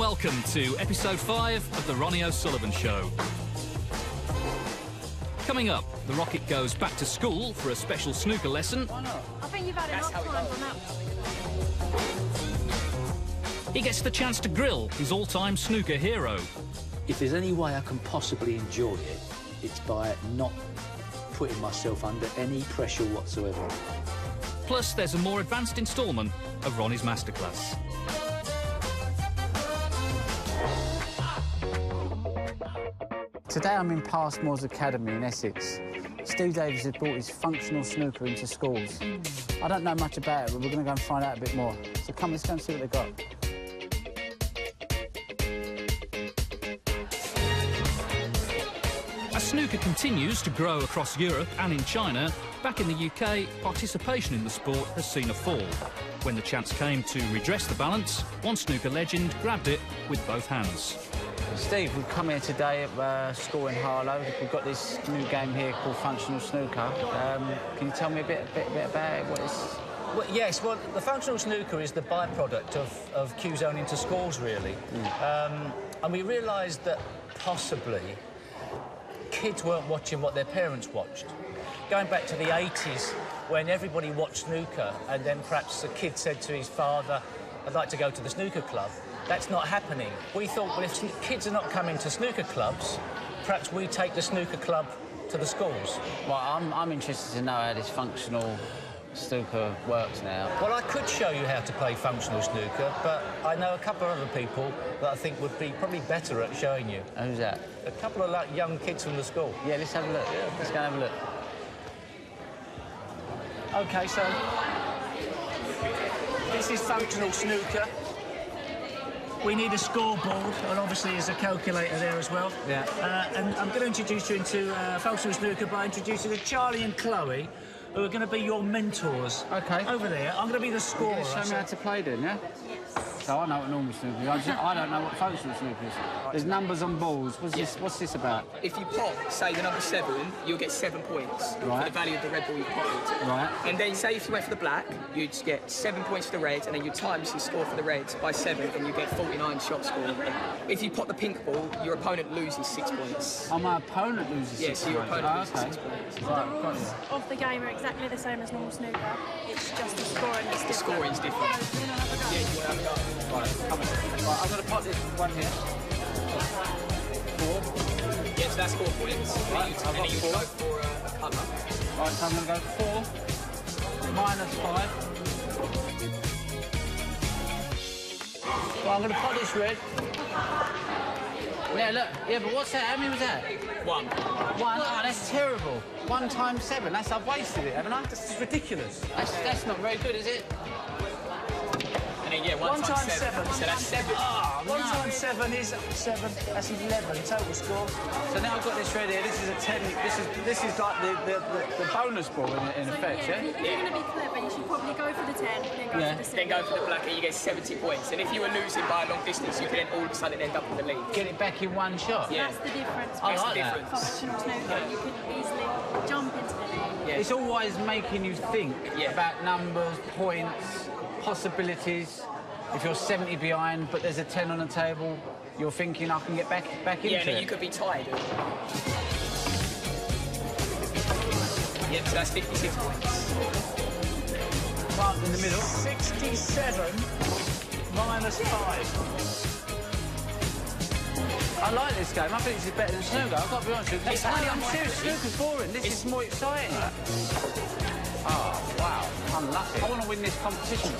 welcome to episode 5 of the Ronnie O'Sullivan Show. Coming up, the Rocket goes back to school for a special snooker lesson. Why not? I think you've had enough time on that. He gets the chance to grill his all-time snooker hero. If there's any way I can possibly enjoy it, it's by not putting myself under any pressure whatsoever. Plus, there's a more advanced instalment of Ronnie's masterclass. Today I'm in Passmore's Academy in Essex. Steve Davis has brought his functional snooker into schools. I don't know much about it, but we're going to go and find out a bit more. So come, let's go and see what they've got. As snooker continues to grow across Europe and in China, back in the UK, participation in the sport has seen a fall. When the chance came to redress the balance, one snooker legend grabbed it with both hands. Steve, we've come here today at school in Harlow. We've got this new game here called functional snooker. Can you tell me a bit about it? What is... Well, yes, well, the functional snooker is the byproduct of Q-Zone into schools, really. And we realised that possibly kids weren't watching what their parents watched. Going back to the 80s, when everybody watched snooker, and then perhaps a kid said to his father, I'd like to go to the snooker club. That's not happening. We thought, well, if kids are not coming to snooker clubs, perhaps we take the snooker club to the schools. Well, I'm interested to know how this functional snooker works now. Well, I could show you how to play functional snooker, but I know a couple of other people that I think would be probably better at showing you. Who's that? A couple of young kids from the school. Yeah, let's have a look. Yeah, let's go and have a look. OK, so this is functional snooker. We need a scoreboard, and obviously there's a calculator there as well. Yeah. And I'm going to introduce you into functional snooker by introducing Charlie and Chloe, who are going to be your mentors. OK. Over there. I'm going to be the scorer. Show me how to play then, yeah? So I know what normal snooker is. I don't know what functional snooker is. There's numbers on balls. What's this about? If you pop, say, the number 7, you'll get 7 points for the value of the red ball you potted. Right. And then, say, if you went for the black, you'd get 7 points for the red, and then you times your score for the red by 7, and you get 49 shot score. If you pop the pink ball, your opponent loses 6 points. Oh, my opponent loses 6 Yes, your opponent loses 6 points. The rules of the game are exactly the same as normal snooker. It's just the scoring is different. The scoring's different. Yeah, you want to have a go? Right, come on. Right, I'm going to pop this one here. 4. Yeah, so that's 4 points. Right, And then you go for a cover. Right, so I'm going to go 4 minus 5. Well, I'm going to pop this red. Yeah, look. Yeah, but what's that? How many was that? 1. 1? Oh, that's terrible. 1 times 7. I've wasted it, haven't I? This is ridiculous. That's not very good, is it? And then, yeah, 1 times 7. So that's 7. Ah, 1 times 7 is 7. That's 11 total score. So now I've got this red here. This is a 10. This is like the bonus ball in effect, So, yeah? if you're going to be clever, you should probably go for the 10, then go Yeah. for the 7. Then go for the black and you get 70 points. And if you were losing by a long distance, you could then all of a sudden end up in the lead. Get it back in one shot. Yeah. That's the difference. I with like that. functional snooker. You can easily jump into the lead. Yeah. It's always making you think Yeah. about numbers, points, possibilities. If you're 70 behind, but there's a 10 on the table, you're thinking I can get back into Yeah, and then it. you could be tied. Yep, so that's 56 points. Plant in the middle. 67 minus 5. I like this game. I think this is better than snooker. I've got to be honest with you. It's I'm only serious. Snooker's boring. This is more exciting. Oh, wow. Unlucky. I want to win this competition.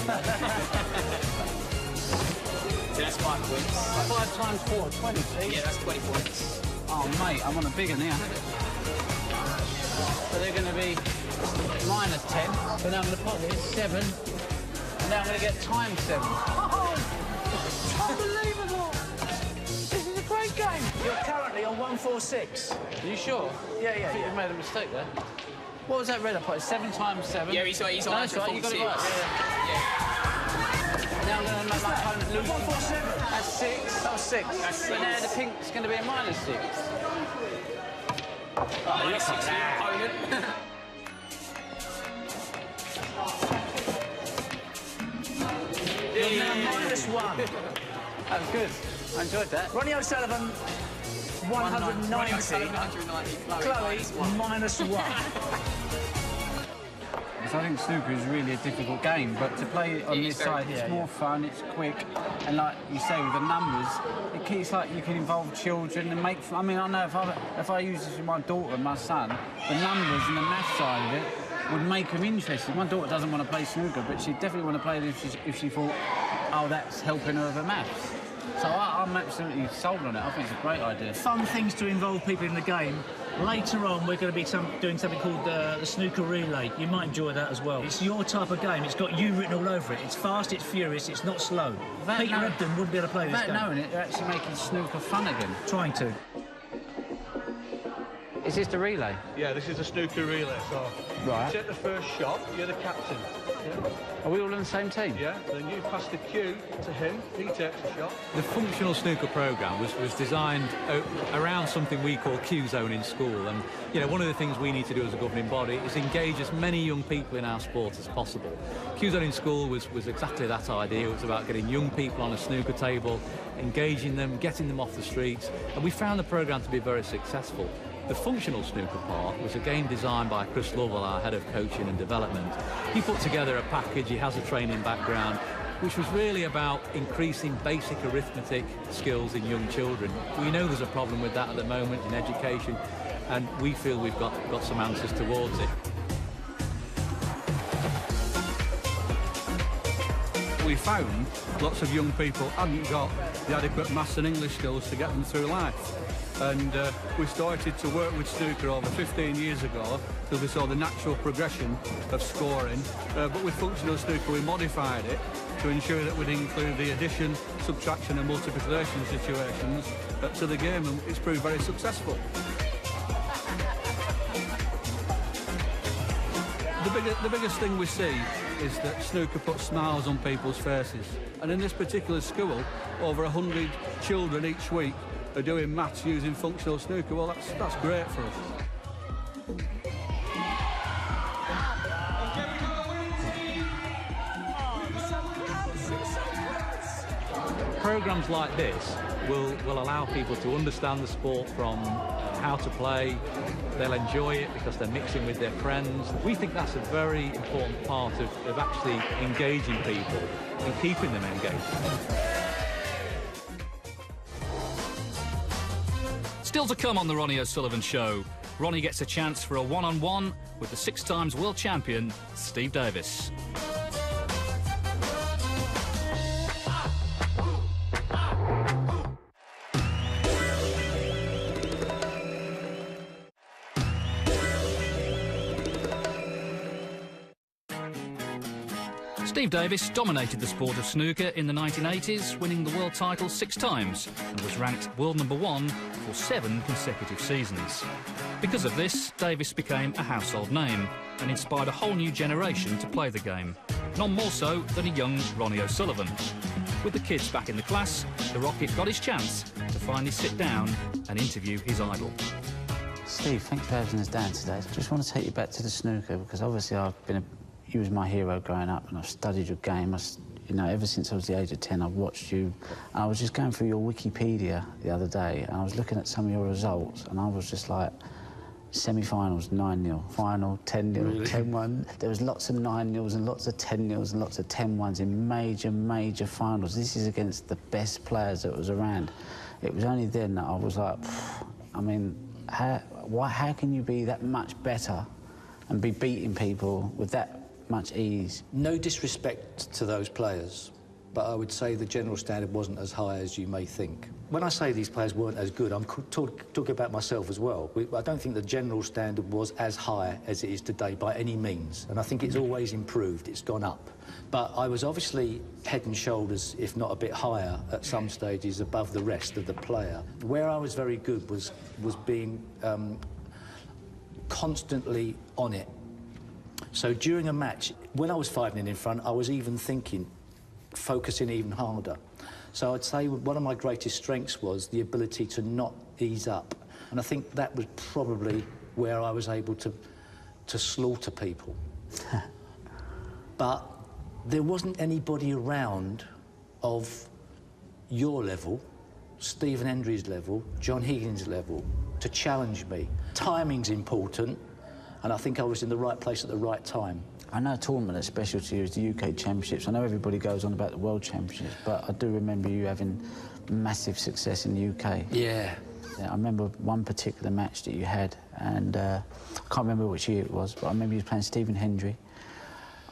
So that's 5 points. 5 times 4, 20, see? Yeah, that's 20 points. Oh, mate, I'm on a bigger now. So they're going to be minus 10. So now I'm going to put this 7. And now I'm going to get times 7. Oh, unbelievable! This is a great game. You're currently on 146. Are you sure? Yeah, I think you've made a mistake there. What was that red I put? 7 times 7? Yeah, he's on No, that's right, you got it right. 146. Yeah. Now I'm going to make my opponent lose. 147. That's 6. That was 6. That's But now the pink's going to be a minus 6. Minus 6 for your opponent. You're now minus 1. That was good. I enjoyed that. Ronnie O'Sullivan, 190. 190. Chloe, -1. Because I think snooker is really a difficult game, but to play it on this side, it's more fun, it's quick, and like you say, with the numbers, it keeps like you can involve children and make. I mean, I know if I use this with my daughter and my son, the numbers and the math side of it would make them interested. My daughter doesn't want to play snooker, but she'd definitely want to play it if she thought, oh, that's helping her with the maths. So I'm absolutely sold on it. I think it's a great idea. Fun things to involve people in the game. Later on, we're going to be doing something called the snooker relay. You might enjoy that as well. It's your type of game. It's got you written all over it. It's fast, it's furious, it's not slow. Peter Ebdon wouldn't be able to play this game. Without knowing it, they're actually making snooker fun again. Trying to. Is this the relay? Yeah, this is a snooker relay, so Right. you take the first shot, you're the captain. Yeah. Are we all on the same team? Yeah, then you pass the cue to him, he takes the shot. The functional snooker programme was designed around something we call Q-Zone in school, and you know, one of the things we need to do as a governing body is engage as many young people in our sport as possible. Q-Zone in school was exactly that idea. It was about getting young people on a snooker table, engaging them, getting them off the streets, and we found the programme to be very successful. The functional snooker part was a game designed by Chris Lovell, our head of coaching and development. He put together a package, he has a training background, which was really about increasing basic arithmetic skills in young children. We know there's a problem with that at the moment in education, and we feel we've got some answers towards it. We found lots of young people hadn't got the adequate maths and English skills to get them through life. And we started to work with snooker over 15 years ago because we saw the natural progression of scoring. But with functional snooker, we modified it to ensure that we'd include the addition, subtraction and multiplication situations to the game, and it's proved very successful. The biggest thing we see is that snooker puts smiles on people's faces. And in this particular school, over 100 children each week are doing maths using functional snooker. Well, that's great for us. Programmes like this will allow people to understand the sport from how to play. They'll enjoy it because they're mixing with their friends. We think that's a very important part of actually engaging people and keeping them engaged. Still to come on the Ronnie O'Sullivan Show, Ronnie gets a chance for a one-on-one with the 6-time world champion, Steve Davis. Steve Davis dominated the sport of snooker in the 1980s, winning the world title 6 times and was ranked world #1 for 7 consecutive seasons. Because of this, Davis became a household name and inspired a whole new generation to play the game, none more so than a young Ronnie O'Sullivan. With the kids back in the class, the Rocket got his chance to finally sit down and interview his idol. Steve, thanks for having us down today. I just want to take you back to the snooker because obviously you was my hero growing up, and I've studied your game. You know, ever since I was the age of 10, I've watched you. And I was just going through your Wikipedia the other day, and I was looking at some of your results, and I was just like, semi-finals 9-0, final 10-0, really? 10-1. There was lots of 9-0s and lots of 10-0s and lots of 10-1s in major finals. This is against the best players that was around. It was only then that I was like, I mean, how can you be that much better and be beating people with that much ease? No disrespect to those players, but I would say the general standard wasn't as high as you may think. When I say these players weren't as good, I'm talking about myself as well. I don't think the general standard was as high as it is today by any means, and I think it's always improved, it's gone up. But I was obviously head and shoulders, if not a bit higher, at some stages above the rest of the player. Where I was very good was being constantly on it. So during a match, when I was 5-0 in front, I was even thinking, focusing even harder. So I'd say one of my greatest strengths was the ability to not ease up. And I think that was probably where I was able to slaughter people. But there wasn't anybody around of your level, Stephen Hendry's level, John Higgins' level, to challenge me. Timing's important, and I think I was in the right place at the right time. I know a tournament that's special to you is the UK Championships. I know everybody goes on about the World Championships, but I do remember you having massive success in the UK. Yeah. I remember one particular match that you had, and I can't remember which year it was, but I remember you playing Stephen Hendry.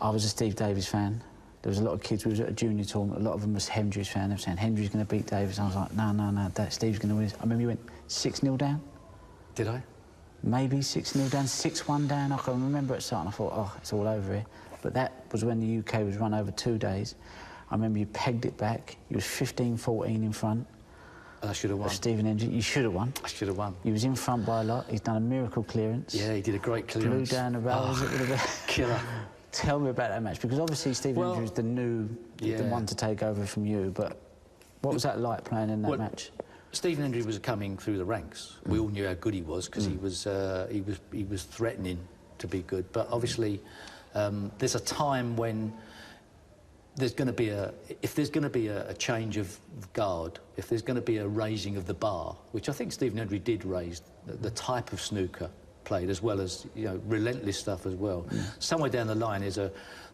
I was a Steve Davis fan. There was a lot of kids, we was at a junior tournament, a lot of them was Hendry's fan. They were saying, Hendry's going to beat Davis. I was like, no, Steve's going to win. I remember you went 6-0 down. Did I? Maybe 6-0 down, 6-1 down. I can remember it starting. I thought, oh, it's all over here. But that was when the UK was run over 2 days. I remember you pegged it back. You was 15-14 in front. I should have won. Stephen Hendry, you should have won. I should have won. He was in front by a lot. He's done a miracle clearance. Yeah, he did a great clearance. Blew down the rails. It would have been killer. Tell me about that match, because obviously Stephen Hendry was the one to take over from you. But what was that like playing in that match? Stephen Hendry was coming through the ranks. We all knew how good he was because he was threatening to be good. But obviously, there's a time when there's going to be a change of guard, if there's going to be a raising of the bar, which I think Stephen Hendry did raise, the type of snooker played, as well as relentless stuff as well. Somewhere down the line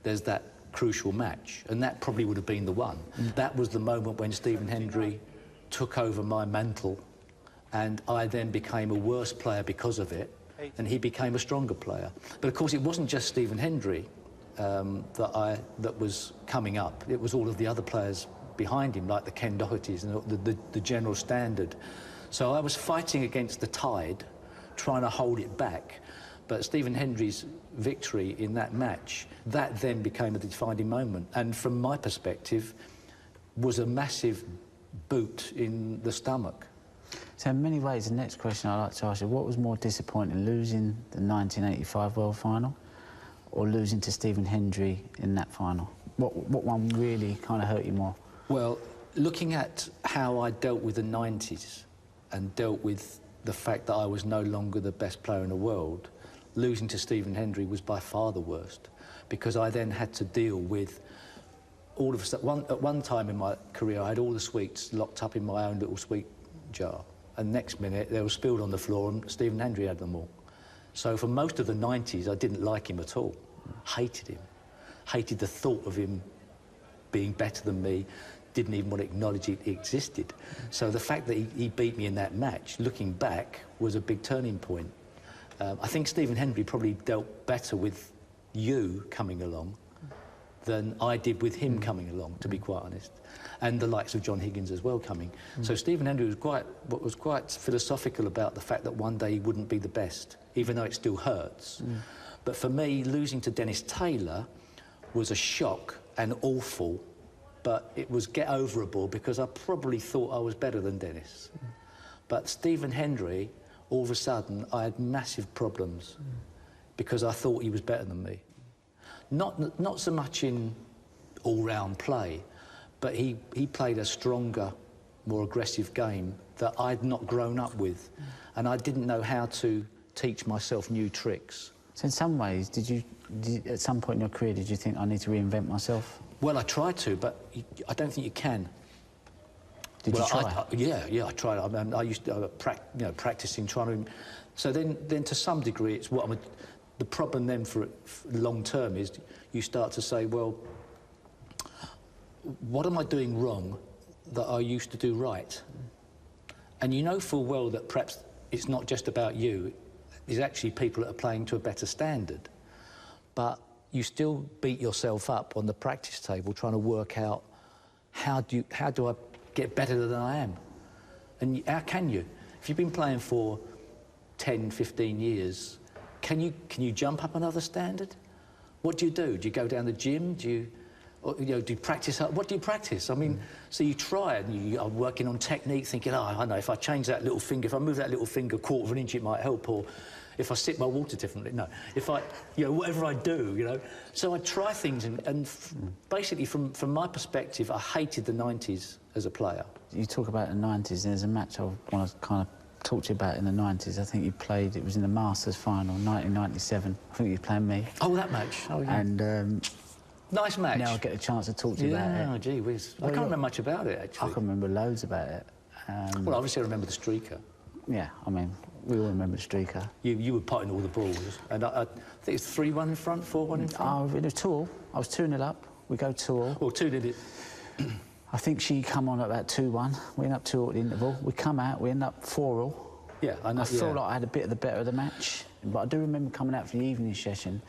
there's that crucial match, and that probably would have been the one. That was the moment when Stephen Hendry took over my mantle, and I then became a worse player because of it, and he became a stronger player. But of course, it wasn't just Stephen Hendry that was coming up. It was all of the other players behind him, like the Ken Dohertys and the general standard. So I was fighting against the tide, trying to hold it back. But Stephen Hendry's victory in that match, that then became a defining moment. And from my perspective, was a massive boot in the stomach. So in many ways, the next question I'd like to ask you, what was more disappointing, losing the 1985 World Final or losing to Stephen Hendry in that final? What one really kind of hurt you more? Well, looking at how I dealt with the 90s and dealt with the fact that I was no longer the best player in the world, losing to Stephen Hendry was by far the worst, because I then had to deal with all of a sudden, at one time in my career, I had all the sweets locked up in my own little sweet jar, and next minute they were spilled on the floor and Stephen Hendry had them all. So for most of the 90s, I didn't like him at all. Hated him. Hated the thought of him being better than me. Didn't even want to acknowledge it existed. So the fact that he beat me in that match, looking back, was a big turning point. I think Stephen Hendry probably dealt better with you coming along than I did with him coming along, to be quite honest, and the likes of John Higgins as well coming. So Stephen Hendry was quite philosophical about the fact that one day he wouldn't be the best, even though it still hurts. But for me, losing to Dennis Taylor was a shock and awful, but it was get-overable because I probably thought I was better than Dennis. But Stephen Hendry, all of a sudden, I had massive problems because I thought he was better than me. Not so much in all-round play, but he played a stronger, more aggressive game that I'd not grown up with, and I didn't know how to teach myself new tricks. So in some ways, did you at some point in your career, did you think, I need to reinvent myself? Well, I tried to, but I don't think you can. Did you try? Yeah, I tried. I mean, I used to practicing, trying to. So then to some degree, it's what the problem then for long term is you start to say, well, what am I doing wrong that I used to do right? And you know full well that perhaps it's not just about you. There's actually people that are playing to a better standard, but you still beat yourself up on the practice table trying to work out how do I get better than I am? And how can you? If you've been playing for 10, 15 years, can you jump up another standard? What do? Do you go down the gym? Do you practice? What do you practice? I mean, so you try it, and you are working on technique, thinking, oh, I know, if I change that little finger, if I move that little finger a quarter of an inch, it might help, or if I sip my water differently, no. If I, whatever I do, So I try things, and basically, from my perspective, I hated the 90s as a player. You talk about the 90s, there's a match I want to kind of talk to you about in the 90s. I think you played, it was in the Masters final, 1997. I think you were playing me. Oh, that match. Oh, yeah. And Nice match. Now I get a chance to talk to you about it. Yeah, gee whiz. I can't remember much about it, actually. I can remember loads about it. Well, obviously I remember the streaker. Yeah, I mean, we all remember the streaker. You were potting all the balls, and I think it's 3-1 in front, 4-1 in front. Oh, it was 2-all. I was 2-0 up. We go 2-all. Well, 2 did it. I think she come on at about 2-1. We end up 2-all at the interval. We come out, we end up 4-all. Yeah, I know. I feel like I had a bit of the better of the match, but I do remember coming out for the evening session.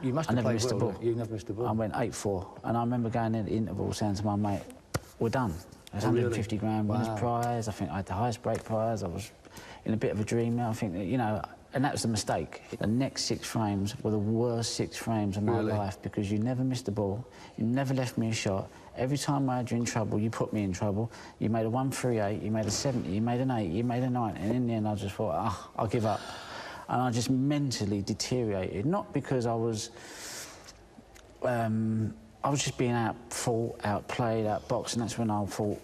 You must have never played missed well. a ball. You never missed a ball. I went 8-4, and I remember going in at the interval saying to my mate, "We're done." There's 150 grand winners prize. I think I had the highest break prize. I was in a bit of a dream now. I think that, you know, and that was the mistake. The next 6 frames were the worst 6 frames of my life because you never missed a ball, you never left me a shot. Every time I had you in trouble, you put me in trouble. You made a 138, you made a 70, you made an 8, you made a 9, and in the end I just thought, I'll give up. And I just mentally deteriorated, not because I was just being outfought, outplayed, outboxed, and that's when I thought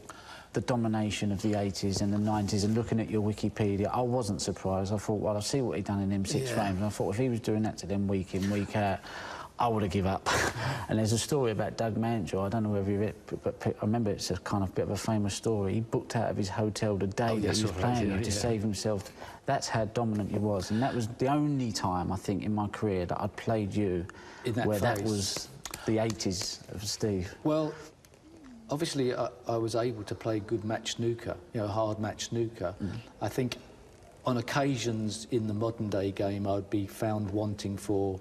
the domination of the 80s and the 90s, and looking at your Wikipedia, I wasn't surprised. I thought, well, I see what he'd done in them 6 frames, and I thought if he was doing that to them week in, week out, I would have given up. And there's a story about Doug Mantell, I don't know whether you read it, but I remember it's a kind of bit of a famous story. He booked out of his hotel the day that he was playing to save himself. That's how dominant he was, and that was the only time, I think, in my career that I'd played you where that was the 80s of Steve. Well, obviously, I was able to play good match snooker, you know, hard match snooker. I think on occasions in the modern day game, I'd be found wanting for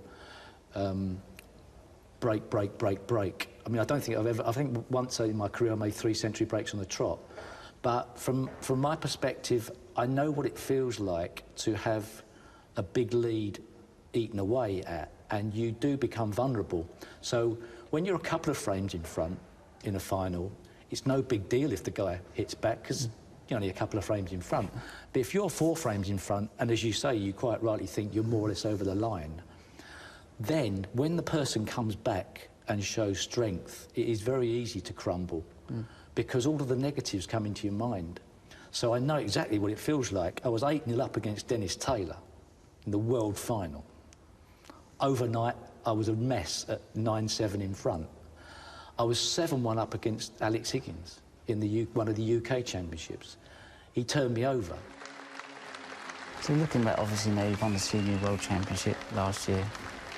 break, break, break, break. I mean, I don't think I think once in my career I made 3 century breaks on the trot. But from my perspective, I know what it feels like to have a big lead eaten away at, and you do become vulnerable. So when you're a couple of frames in front in a final, it's no big deal if the guy hits back because you're only a couple of frames in front. But if you're 4 frames in front, and as you say, you quite rightly think you're more or less over the line, then when the person comes back and shows strength, it is very easy to crumble because all of the negatives come into your mind. So I know exactly what it feels like. I was 8-0 up against Dennis Taylor in the world final. Overnight, I was a mess at 9-7 in front. I was 7-1 up against Alex Higgins in one of the UK championships. He turned me over. So looking back, obviously now you've won the Senior World Championship last year.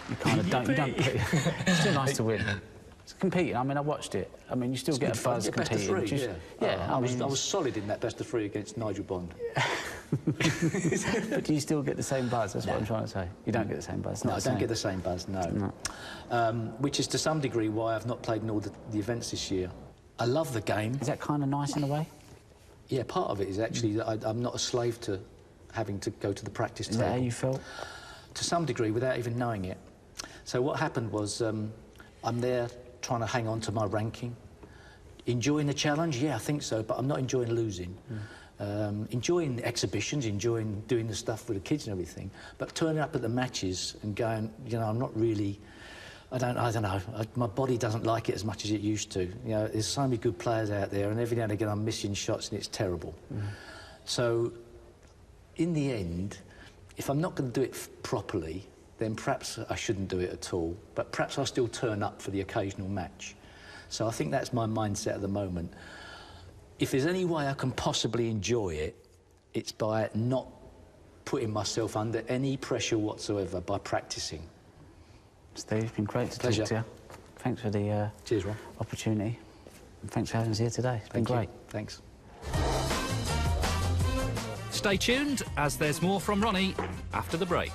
You kind of don't it's still nice to win. It's competing. I mean, I watched it. I mean, you still get a buzz competing. Best of 3, yeah. I was solid in that best of 3 against Nigel Bond. But do you still get the same buzz? That's what I'm trying to say. You don't get the same buzz. No, I don't get the same buzz, no. Which is to some degree why I've not played in all the events this year. I love the game. Is that kind of nice in a way? Yeah, part of it is actually that I'm not a slave to having to go to the practice table. Is that how you felt? To some degree, without even knowing it. So what happened was I'm there trying to hang on to my ranking. Enjoying the challenge? Yeah, I think so, but I'm not enjoying losing. Enjoying exhibitions, enjoying doing the stuff with the kids and everything, but turning up at the matches and going, you know, I'm not really, I don't know, my body doesn't like it as much as it used to. You know, there's so many good players out there, and every now and again I'm missing shots and it's terrible. So, in the end, if I'm not going to do it properly, then perhaps I shouldn't do it at all, but perhaps I'll still turn up for the occasional match. So I think that's my mindset at the moment. If there's any way I can possibly enjoy it, it's by not putting myself under any pressure whatsoever, by practising. Steve, it's been great to talk to you. Thanks for the Cheers, Ron. opportunity. And thanks for having us here today. It's been great. Thanks. Stay tuned, as there's more from Ronnie after the break.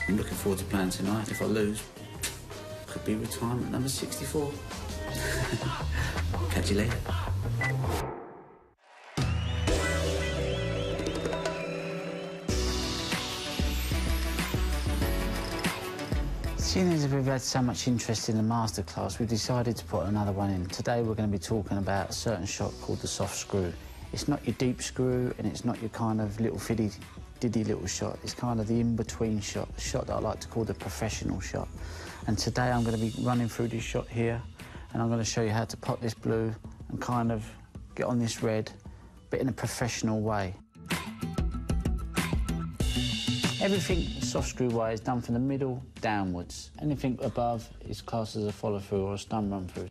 I'm looking forward to playing tonight. If I lose, could be retirement number 64. Catch you later. Seeing as we've had so much interest in the masterclass, we've decided to put another one in. Today we're going to be talking about a certain shot called the soft screw. It's not your deep screw and it's not your kind of little diddy little shot. It's kind of the in-between shot, the shot that I like to call the professional shot. And today I'm going to be running through this shot here, and I'm going to show you how to pot this blue and kind of get on this red, but in a professional way. Everything soft screw way is done from the middle downwards. Anything above is classed as a follow-through or a stun run-through.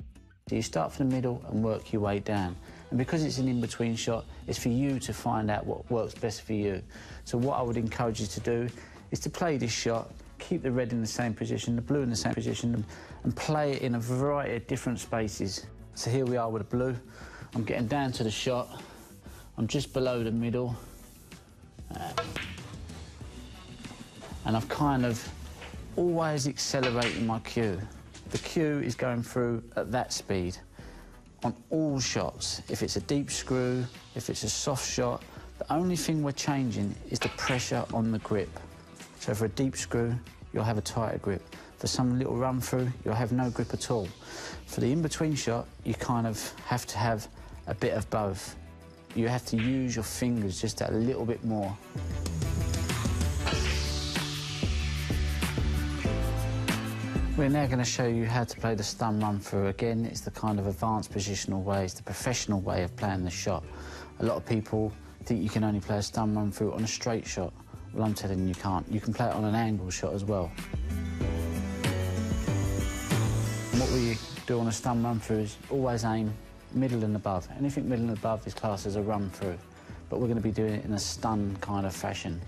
So you start from the middle and work your way down. And because it's an in-between shot, it's for you to find out what works best for you. So what I would encourage you to do is to play this shot, keep the red in the same position, the blue in the same position, and play it in a variety of different spaces. So here we are with the blue. I'm getting down to the shot. I'm just below the middle. And I've kind of always accelerating my cue. The cue is going through at that speed on all shots. If it's a deep screw, if it's a soft shot, the only thing we're changing is the pressure on the grip. So for a deep screw, you'll have a tighter grip. For some little run through, you'll have no grip at all. For the in-between shot, you kind of have to have a bit of both. You have to use your fingers just a little bit more. We're now going to show you how to play the stun run through. Again, it's the kind of advanced positional way, it's the professional way of playing the shot. A lot of people think you can only play a stun run through on a straight shot. Well, I'm telling you, you can't. You can play it on an angle shot as well. And what we do on a stun run through is always aim middle and above. Anything middle and above is classed as a run through, but we're going to be doing it in a stun kind of fashion.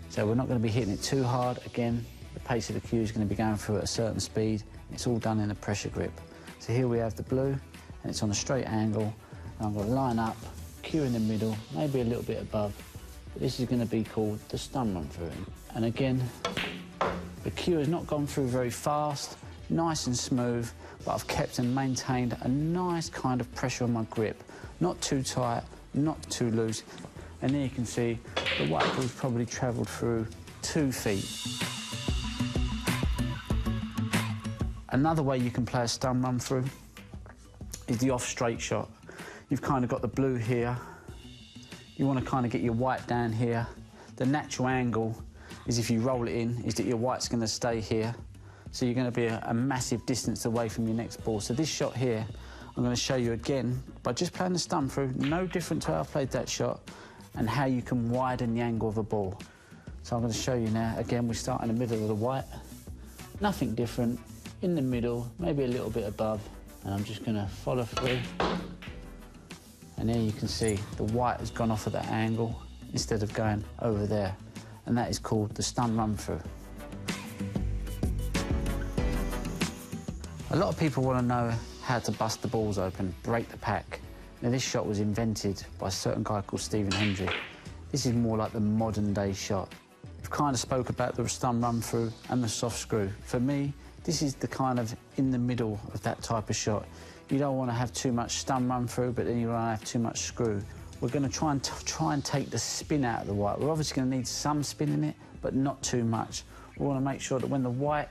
So we're not going to be hitting it too hard. Again, the pace of the cue is going to be going through at a certain speed. It's all done in a pressure grip. So here we have the blue, and it's on a straight angle. And I'm going to line up, cue in the middle, maybe a little bit above. But this is going to be called the stun run through. And again, the cue has not gone through very fast, nice and smooth, but I've kept and maintained a nice kind of pressure on my grip. Not too tight, not too loose. And there you can see the white ball's probably travelled through 2 feet. Another way you can play a stun run through is the off straight shot. You've kind of got the blue here. You want to kind of get your white down here. The natural angle is, if you roll it in, is that your white's going to stay here. So you're going to be a massive distance away from your next ball. So this shot here, I'm going to show you again by just playing the stun through, no different to how I played that shot, and how you can widen the angle of a ball. So I'm going to show you now. Again, we start in the middle of the white. Nothing different. In the middle, maybe a little bit above, and I'm just going to follow through. And there you can see the white has gone off at that angle instead of going over there, and that is called the stun run through. A lot of people want to know how to bust the balls open, break the pack. Now, this shot was invented by a certain guy called Stephen Hendry. This is more like the modern day shot. We've kind of spoke about the stun run through and the soft screw. For me, this is the kind of in the middle of that type of shot. You don't want to have too much stun run through, but then you don't have too much screw. We're going to try and take the spin out of the white. We're obviously going to need some spin in it, but not too much. We want to make sure that when the white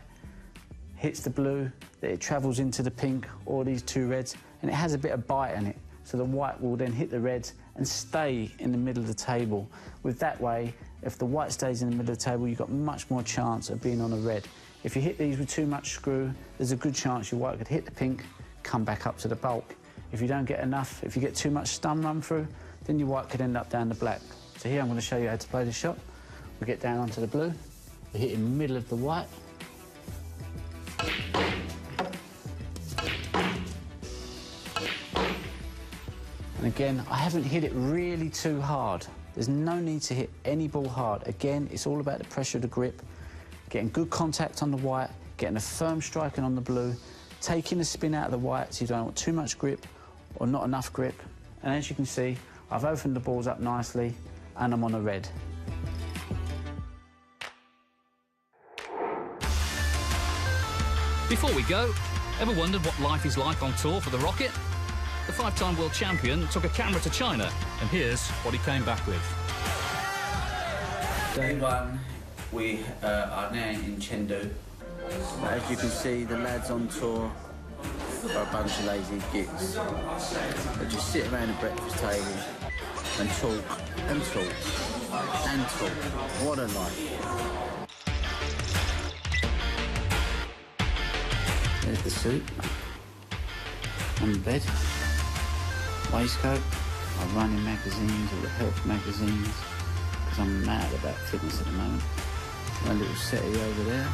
hits the blue, that it travels into the pink or these 2 reds, and it has a bit of bite in it. So the white will then hit the reds and stay in the middle of the table. With that way, if the white stays in the middle of the table, you've got much more chance of being on a red. If you hit these with too much screw, there's a good chance your white could hit the pink, come back up to the bulk. If you don't get enough, if you get too much stun run through, then your white could end up down the black. So here I'm going to show you how to play this shot. We get down onto the blue, we hit in the middle of the white. And again, I haven't hit it really too hard. There's no need to hit any ball hard. Again, it's all about the pressure of the grip, getting good contact on the white, getting a firm striking on the blue, taking the spin out of the white so you don't want too much grip or not enough grip. And as you can see, I've opened the balls up nicely and I'm on a red. Before we go, ever wondered what life is like on tour for the Rocket? The 5-time world champion took a camera to China, and here's what he came back with. Day 1, we are now in Chengdu. As you can see, the lads on tour are a bunch of lazy gits. They just sit around a breakfast table and talk and talk and talk. What a life. There's the suit on the bed, waistcoat, my running magazines or the health magazines, because I'm mad about fitness at the moment. My little settee over there.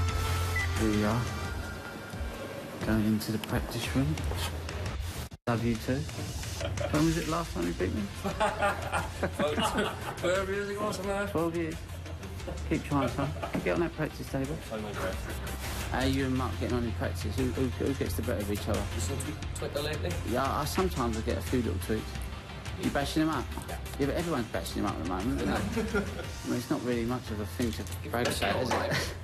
Here we are. Going into the practice room. Love you too. When was it last time you beat me? 12 years ago or something like that. 12 years. Keep trying, son. Get on that practice table. How are you and Mark getting on in practice? Who gets the better of each other? You seen Twitter lately? Yeah, sometimes I get a few little tweets. You bashing him up? Yeah, but everyone's bashing him up at the moment, isn't it? I mean, it's not really much of a thing to brag about, is it?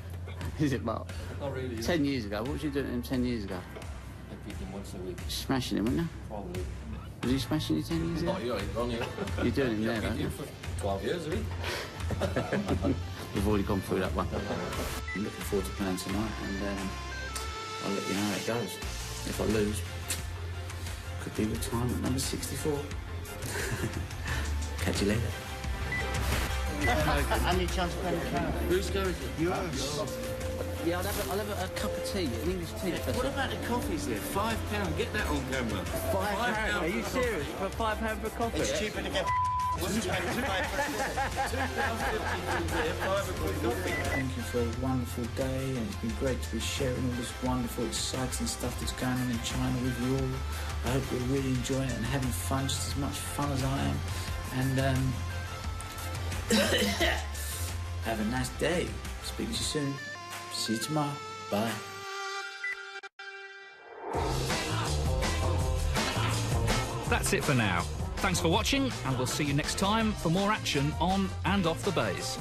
Is it, Mark? Not really. 10 years ago, what was you doing to him 10 years ago? I beat him once a week. Smashing him, weren't you? Probably. Was he smashing you 10 years ago? Oh, you're Ronnie. You're doing him there, I've don't beat you? him for 12 years, have you? We've already gone through that one. I'm looking forward to playing tonight, and I'll let you know how it goes. If I lose, could be retirement number 64. Catch you later. Any chance of playing the crowd? Whose go is it? Yours. Yeah, I'll have a cup of tea, an English tea. What about the coffees here? £5. Get that on camera. £5? Are you serious? For £5 for coffee? It's cheaper to get Thank you for a wonderful day, and it's been great to be sharing all this wonderful, exciting stuff that's going on in China with you all. I hope you're really enjoying it and having fun, just as much fun as I am. And have a nice day. Speak to you soon. See you tomorrow. Bye. That's it for now. Thanks for watching, and we'll see you next time for more action on and off the bays.